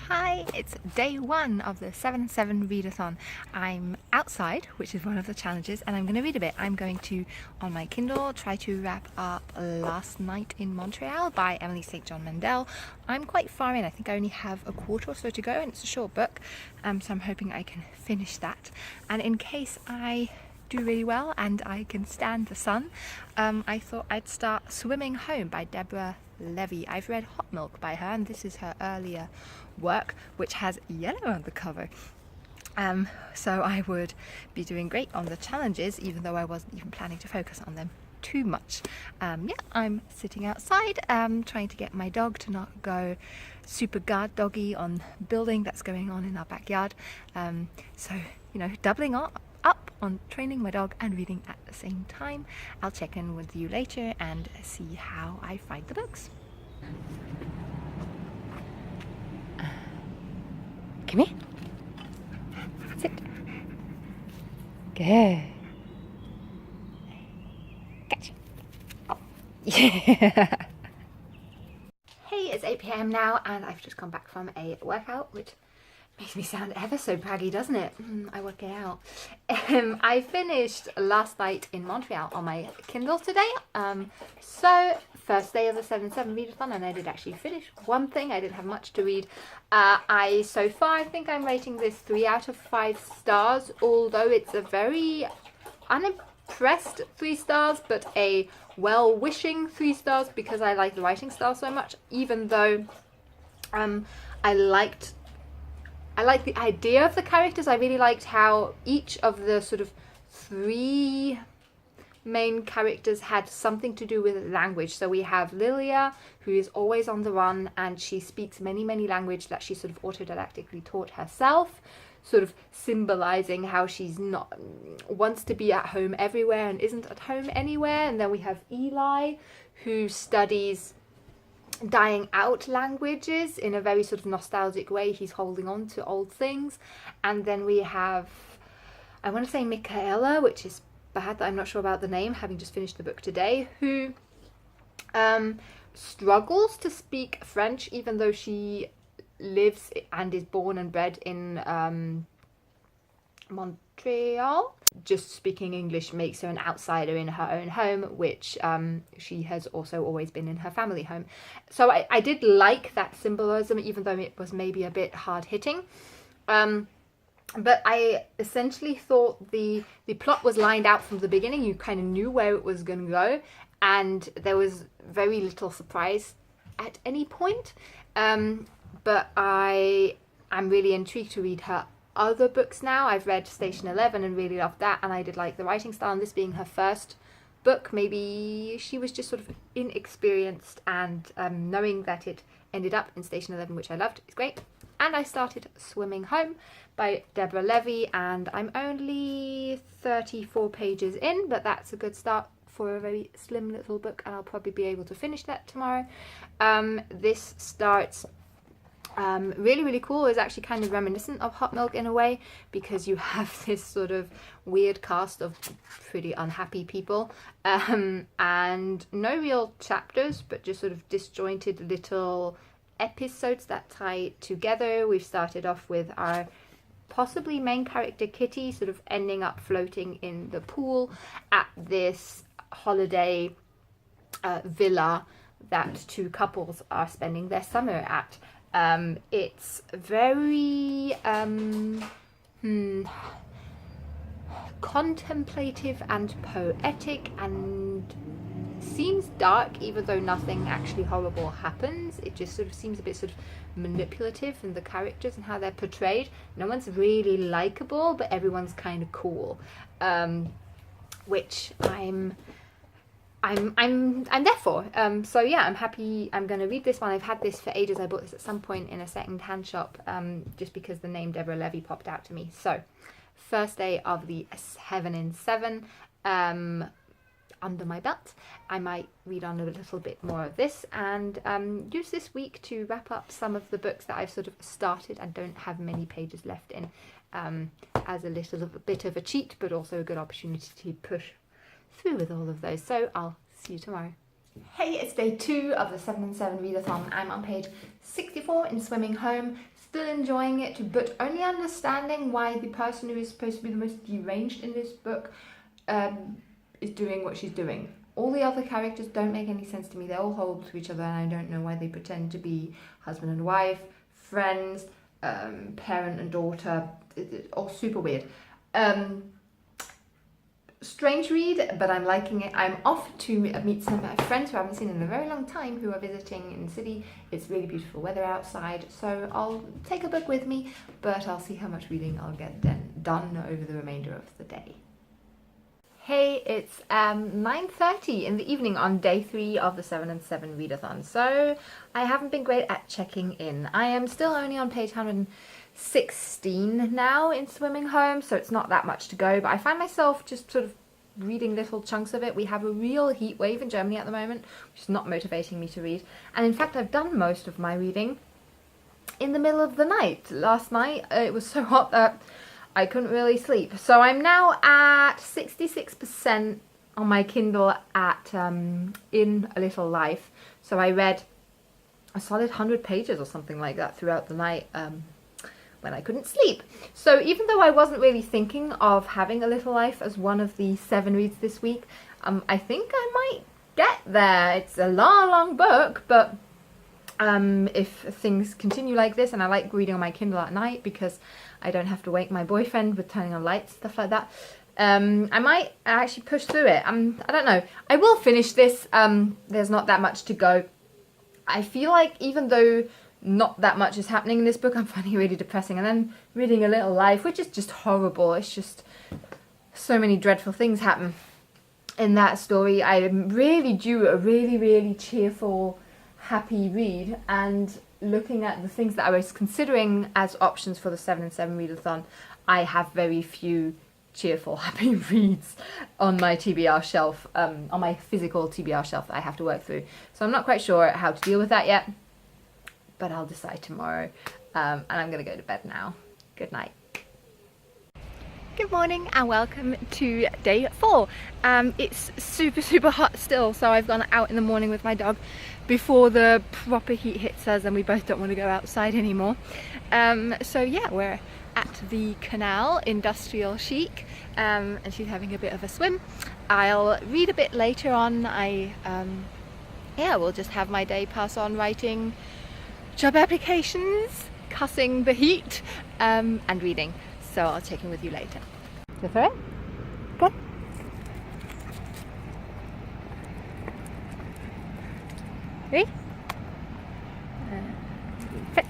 Hi, it's day one of the 7-7 readathon. I'm outside, which is one of the challenges, and I'm going to read a bit. I'm going to, on my Kindle, try to wrap up Last Night in Montreal by Emily St. John Mandel. I'm quite far in. I think I only have a quarter or so to go, and it's a short book, so I'm hoping I can finish that. And in case I do really well and I can stand the sun, I thought I'd start Swimming Home by Deborah Levy. I've read Hot Milk by her, and this is her earlier work, which has yellow on the cover. So I would be doing great on the challenges, even though I wasn't even planning to focus on them too much. Yeah, I'm sitting outside, trying to get my dog to not go super guard doggy on building that's going on in our backyard. So, you know, doubling up on training my dog and reading at the same time. I'll check in with you later and see how I find the books. Come here. Sit. Good. Catch. Oh. Yeah. Hey, it's 8 p.m. now and I've just come back from a workout, which makes me sound ever so braggy, doesn't it? I work it out. I finished Last Night in Montreal on my Kindle today. So first day of the 7-7 readathon, and I did actually finish one thing. I didn't have much to read. So far, I think I'm rating this 3 out of 5 stars, although it's a very unimpressed 3 stars, but a well-wishing 3 stars because I like the writing style so much, even though I liked the idea of the characters. I really liked how each of the sort of 3 main characters had something to do with language. So we have Lilia, who is always on the run, and she speaks many languages that she sort of autodidactically taught herself, sort of symbolizing how she's not wants to be at home everywhere and isn't at home anywhere. And then we have Eli, who studies dying out languages in a very sort of nostalgic way. He's holding on to old things. And then we have, I want to say Michaela, which is bad that I'm not sure about the name, having just finished the book today, who struggles to speak French, even though she lives and is born and bred in Montreal. Just speaking English makes her an outsider in her own home, which she has also always been in her family home. So I did like that symbolism, even though it was maybe a bit hard-hitting. But I essentially thought the plot was lined out from the beginning. You kind of knew where it was going to go, and there was very little surprise at any point. But I'm really intrigued to read her other books now. I've read Station 11 and really loved that, and I did like the writing style, and this being her first book, maybe she was just sort of inexperienced, and knowing that it ended up in Station 11, which I loved, is great. And I started Swimming Home by Deborah Levy, and I'm only 34 pages in, but that's a good start for a very slim little book, and I'll probably be able to finish that tomorrow. This starts really cool. It's actually kind of reminiscent of Hot Milk in a way, because you have this sort of weird cast of pretty unhappy people, and no real chapters, but just sort of disjointed little episodes that tie together. We've started off with our possibly main character Kitty sort of ending up floating in the pool at this holiday villa that 2 couples are spending their summer at. It's very contemplative and poetic, and seems dark, even though nothing actually horrible happens. It just sort of seems a bit sort of manipulative in the characters and how they're portrayed. No one's really likable, but everyone's kind of cool, which I'm there for. So yeah, I'm happy. I'm going to read this one. I've had this for ages. I bought this at some point in a second-hand shop, just because the name Deborah Levy popped out to me. So first day of the 7 in 7 under my belt. I might read on a little bit more of this, and use this week to wrap up some of the books that I've sort of started and don't have many pages left in, as a little bit of a cheat, but also a good opportunity to push through with all of those. So I'll see you tomorrow. Hey, it's day 2 of the 7 and 7 readathon. I'm on page 64 in Swimming Home, still enjoying it, but only understanding why the person who is supposed to be the most deranged in this book is doing what she's doing. All the other characters don't make any sense to me. They're all horrible to each other, and I don't know why they pretend to be husband and wife, friends, parent and daughter. It's all super weird. Strange read, but I'm liking it. I'm off to meet some friends who I haven't seen in a very long time who are visiting in the city. It's really beautiful weather outside, so I'll take a book with me, but I'll see how much reading I'll get done over the remainder of the day. Hey, it's 9:30 in the evening on day 3 of the 7 and 7 readathon, so I haven't been great at checking in. I am still only on page 116 now in Swimming Home, so it's not that much to go, but I find myself just sort of reading little chunks of it. We have a real heat wave in Germany at the moment, which is not motivating me to read, and in fact I've done most of my reading in the middle of the night. Last night it was so hot that I couldn't really sleep. So I'm now at 66% on my Kindle at In a Little Life. So I read a solid 100 pages or something like that throughout the night when I couldn't sleep. So even though I wasn't really thinking of having A Little Life as one of the 7 reads this week, I think I might get there. It's a long book, but if things continue like this, and I like reading on my Kindle at night because I don't have to wake my boyfriend with turning on lights, stuff like that, I might actually push through it. I don't know. I will finish this. There's not that much to go. I feel like even though not that much is happening in this book, I'm finding it really depressing. And then reading A Little Life, which is just horrible. It's just so many dreadful things happen in that story. I am really due a really cheerful, happy read, and looking at the things that I was considering as options for the 7 and 7 readathon, I have very few cheerful, happy reads on my TBR shelf, on my physical TBR shelf that I have to work through. So I'm not quite sure how to deal with that yet, but I'll decide tomorrow. And I'm going to go to bed now. Good night. Good morning and welcome to day 4. It's super hot still, so I've gone out in the morning with my dog before the proper heat hits us and we both don't want to go outside anymore. So yeah, we're at the canal, industrial chic, and she's having a bit of a swim. I'll read a bit later on. Yeah, we'll just have my day pass on writing job applications, cussing the heat, and reading. So I'll check in with you later. Go for it. Go. Ready? Fetch.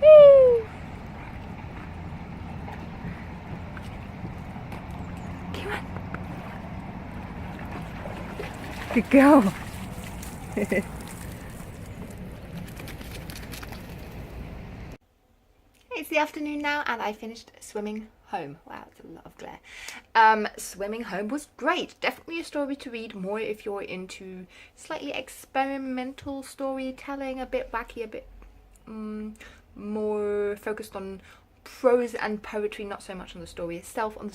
Woo! Come on. Good girl. It's the afternoon now and I finished Swimming Home. Wow, it's a lot of glare. Swimming Home was great. Definitely a story to read more if you're into slightly experimental storytelling, a bit wacky, a bit more focused on prose and poetry, not so much on the story itself. On the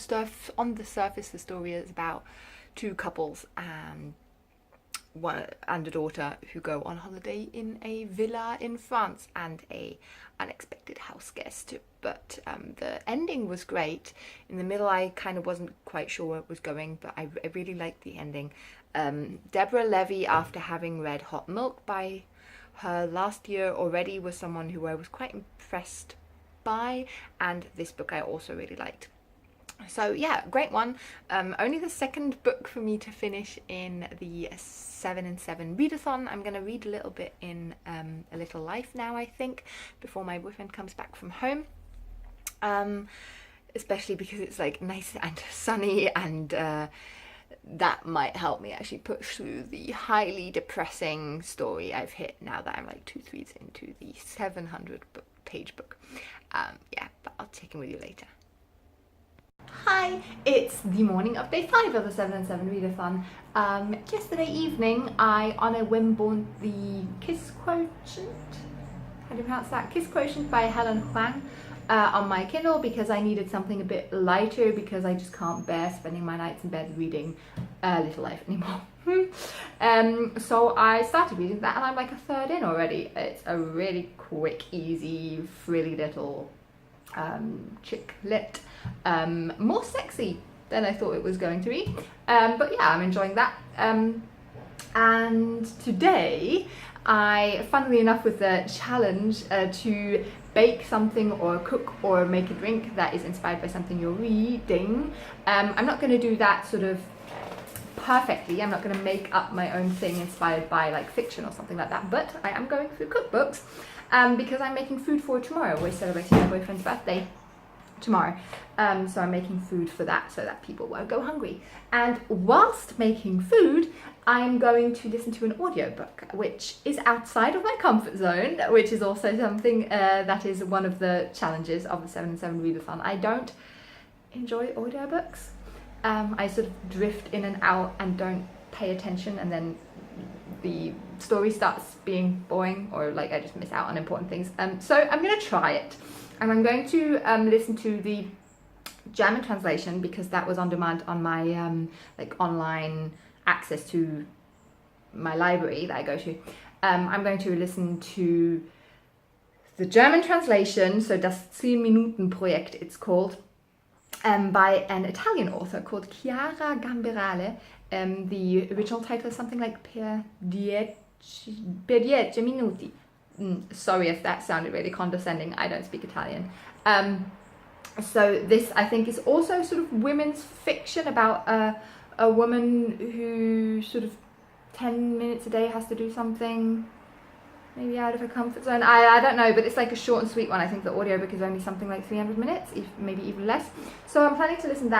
surface, the story is about 2 couples and a daughter who go on holiday in a villa in France and a unexpected house guest, but the ending was great. In the middle I kind of wasn't quite sure where it was going, but I really liked the ending. Deborah Levy, after having read Hot Milk by her last year already, was someone who I was quite impressed by, and this book I also really liked. So yeah, great one. Only the second book for me to finish in the 7 and 7 readathon. I'm going to read a little bit in A Little Life now, I think, before my boyfriend comes back from home. Especially because it's like nice and sunny, and that might help me actually push through the highly depressing story I've hit now that I'm like 2/3 into the 700-page book. Yeah, but I'll check in with you later. Hi, it's the morning of day 5 of the 7 and 7 readathon. Yesterday evening I, on a whim, bought the Kiss Quotient, how do you pronounce that? Kiss Quotient by Helen Hoang. on my Kindle because I needed something a bit lighter because I just can't bear spending my nights in bed reading Little Life anymore. So I started reading that and I'm like a third in already. It's a really quick, easy, frilly little chick lit, more sexy than I thought it was going to be, but yeah, I'm enjoying that. And today I, funnily enough, with the challenge to bake something or cook or make a drink that is inspired by something you're reading, I'm not going to do that sort of perfectly. I'm not going to make up my own thing inspired by like fiction or something like that, but I am going through cookbooks because I'm making food for tomorrow. We're celebrating my boyfriend's birthday tomorrow, so I'm making food for that so that people won't go hungry. And whilst making food, I'm going to listen to an audiobook, which is outside of my comfort zone, which is also something that is one of the challenges of the 7 and 7 Readathon. I don't enjoy audiobooks. I sort of drift in and out and don't pay attention, and then the story starts being boring, or like I just miss out on important things. So I'm going to try it, and I'm going to listen to the German translation because that was on demand on my like online access to my library that I go to. I'm going to listen to the German translation, so das 10 Minuten Projekt it's called, by an Italian author called Chiara Gamberale. The original title is something like Per dieci minuti. Sorry if that sounded really condescending, I don't speak Italian. So this, I think, is also sort of women's fiction about a woman who sort of 10 minutes a day has to do something maybe out of her comfort zone. I don't know, but it's like a short and sweet one. I think the audiobook is only something like 300 minutes, if maybe even less. So I'm planning to listen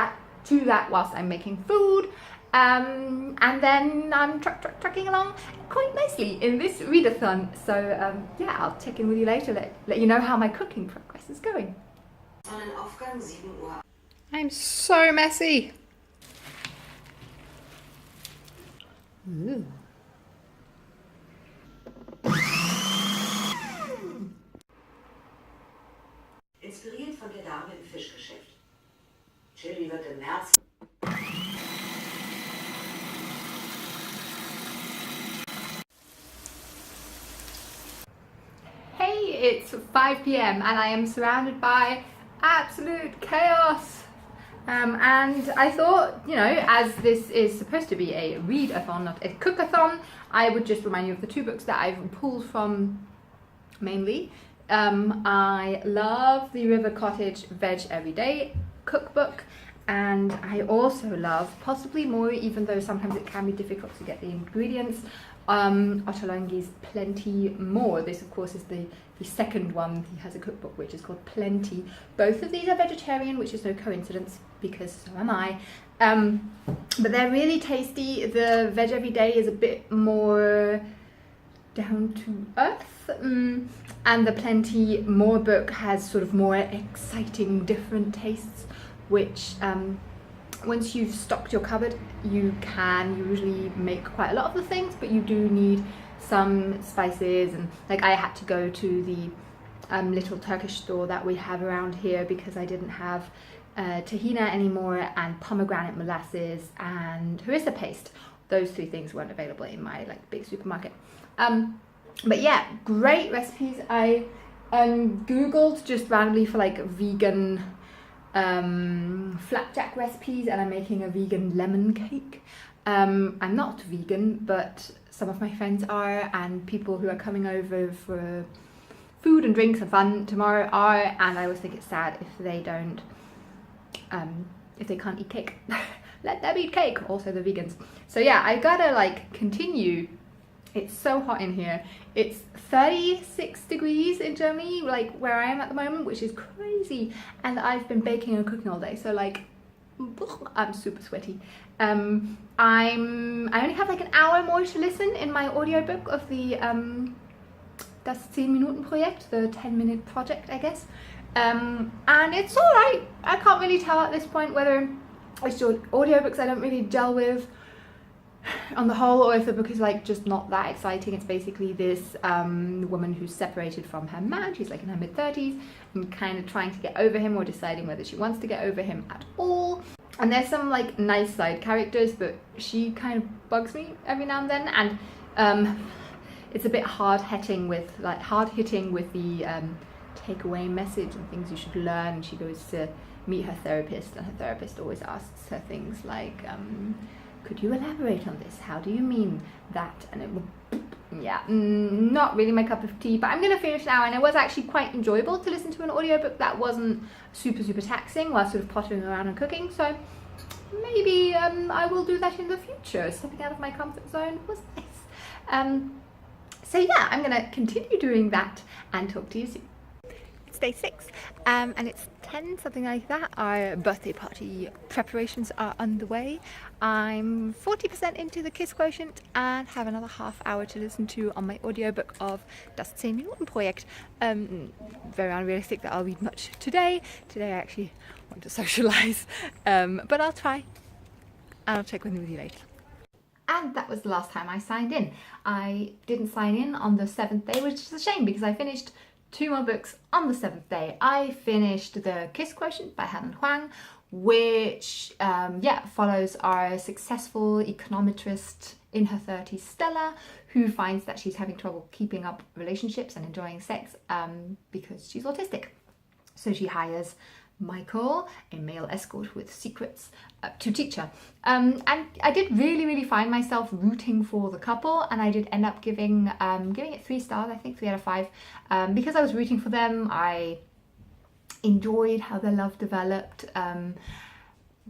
to that whilst I'm making food. And then I'm trucking along quite nicely in this readathon. So yeah, I'll check in with you later, let you know how my cooking progress is going. I'm so messy. Ooh. Inspiriert von der Dame im Fischgeschäft. Chili wird im März. Hey, it's 5 p.m. and I am surrounded by absolute chaos. And I thought, you know, as this is supposed to be a readathon, not a cookathon, I would just remind you of the two books that I've pulled from mainly. I love the River Cottage Veg Everyday cookbook, and I also love, possibly more, even though sometimes it can be difficult to get the ingredients, Ottolenghi's Plenty More. This, of course, is the second one. He has a cookbook which is called Plenty. Both of these are vegetarian, which is no coincidence because so am I. But they're really tasty. The Veg Everyday is a bit more down to earth, and the Plenty More book has sort of more exciting, different tastes, which once you've stocked your cupboard, you can usually make quite a lot of the things, but you do need some spices. And like I had to go to the little Turkish store that we have around here because I didn't have tahina anymore, and pomegranate molasses and harissa paste. Those three things weren't available in my like big supermarket. But yeah, great recipes. I googled just randomly for like vegan flapjack recipes, and I'm making a vegan lemon cake. I'm not vegan, but some of my friends are, and people who are coming over for food and drinks and fun tomorrow are, and I always think it's sad if they don't, if they can't eat cake. Let them eat cake, also the vegans. So yeah, I gotta like continue. It's so hot in here. It's 36 degrees in Germany, like where I am at the moment, which is crazy. And I've been baking and cooking all day, so like, I'm super sweaty. I only have like an hour more to listen in my audiobook of the das 10 Minuten Projekt, the 10-minute project, I guess. And it's alright. I can't really tell at this point whether it's audiobooks I don't really gel with, on the whole, or if the book is like just not that exciting. It's basically this woman who's separated from her man. She's like in her mid-30s and kind of trying to get over him, or deciding whether she wants to get over him at all. And there's some like nice side characters, but she kind of bugs me every now and then, and it's a bit hard-hitting with the takeaway message and things you should learn. She goes to meet her therapist, and her therapist always asks her things like, could you elaborate on this? How do you mean that? And it will, yeah, not really my cup of tea, but I'm going to finish now. And it was actually quite enjoyable to listen to an audiobook that wasn't super taxing while sort of pottering around and cooking. So maybe I will do that in the future. Stepping out of my comfort zone was nice. So yeah, I'm going to continue doing that and talk to you soon. It's day 6, and it's 10, something like that. Our birthday party preparations are underway. I'm 40% into the Kiss Quotient and have another half hour to listen to on my audiobook of dieci minuti Projekt. Very unrealistic that I'll read much today. Today I actually want to socialise, but I'll try, and I'll check with you later. And that was the last time I signed in. I didn't sign in on the 7th day, which is a shame because I finished 2 more books on the 7th day. I finished the Kiss Quotient by Helen Hoang, which follows our successful econometrist in her 30s, Stella, who finds that she's having trouble keeping up relationships and enjoying sex because she's autistic. So she hires Michael, a male escort with secrets, to teach her. And I did really find myself rooting for the couple, and I did end up giving it 3 stars, I think 3 out of 5, because I was rooting for them. I enjoyed how their love developed,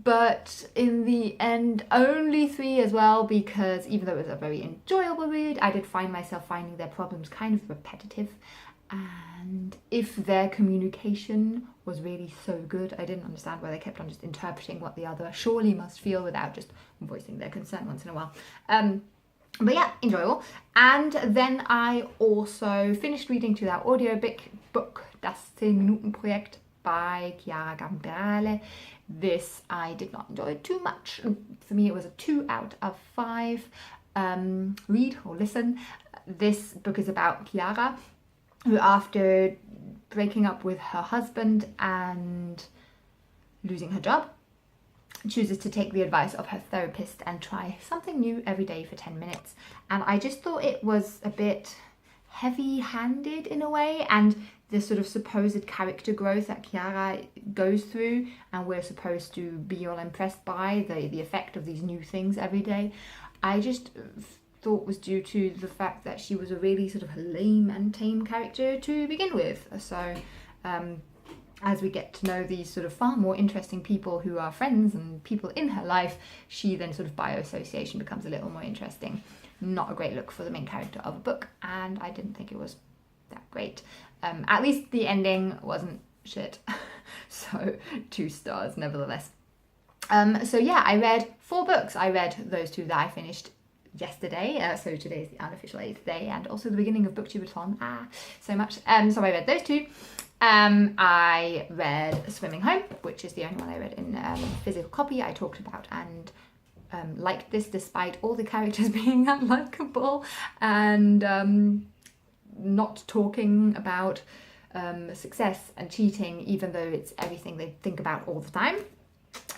but in the end only 3 as well, because even though it was a very enjoyable read, I did find myself finding their problems kind of repetitive. And if their communication was really so good, I didn't understand why they kept on just interpreting what the other surely must feel without just voicing their concern once in a while. But yeah, enjoyable. And then I also finished reading to that audiobook dieci minuti Projekt by Chiara Gamberale. This I did not enjoy too much. For me it was a 2 out of 5 read or listen. This book is about Chiara, who, after breaking up with her husband and losing her job, chooses to take the advice of her therapist and try something new every day for 10 minutes. And I just thought it was a bit heavy-handed in a way, and the sort of supposed character growth that Chiara goes through and we're supposed to be all impressed by, the effect of these new things every day, I just thought was due to the fact that she was a really sort of lame and tame character to begin with. So as we get to know these sort of far more interesting people who are friends and people in her life, she then sort of by association becomes a little more interesting. Not a great look for the main character of a book, and I didn't think it was that great. At least the ending wasn't shit. So 2 stars nevertheless. So yeah, I read 4 books. I read those 2 that I finished yesterday, so today is the unofficial 8th day, and also the beginning of Booktubeathon, so much. So I read those 2. I read Swimming Home, which is the only one I read in physical copy. I talked about and liked this despite all the characters being unlikable and not talking about success and cheating, even though it's everything they think about all the time.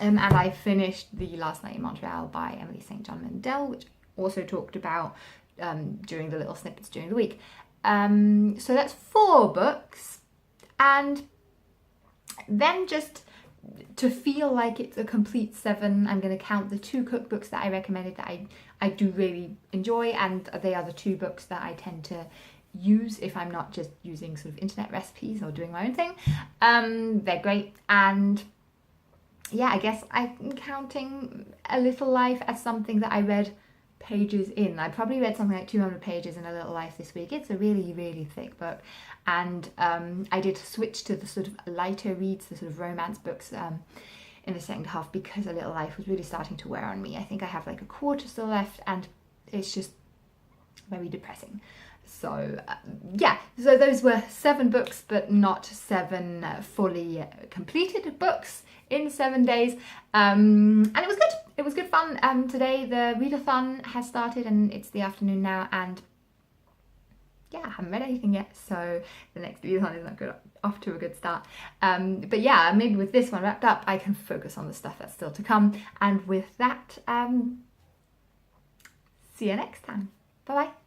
And I finished The Last Night in Montreal by Emily St. John Mandel, which also talked about during the little snippets during the week. So that's 4 books. And then just to feel like it's a complete 7, I'm going to count the 2 cookbooks that I recommended that I do really enjoy, and they are the 2 books that I tend to use if I'm not just using sort of internet recipes or doing my own thing. They're great, and yeah, I guess I'm counting A Little Life as something that I read pages in. I probably read something like 200 pages in A Little Life this week. It's a really thick book, and I did switch to the sort of lighter reads, the sort of romance books in the second half, because A Little Life was really starting to wear on me. I think I have like a quarter still left, and it's just very depressing. So yeah, so those were 7 books, but not 7 fully completed books in 7 days. And it was good. It was good fun. Today the readathon has started and it's the afternoon now, and yeah, I haven't read anything yet, so the next readathon is not good, off to a good start. But yeah, maybe with this one wrapped up, I can focus on the stuff that's still to come. And with that, see you next time. Bye bye.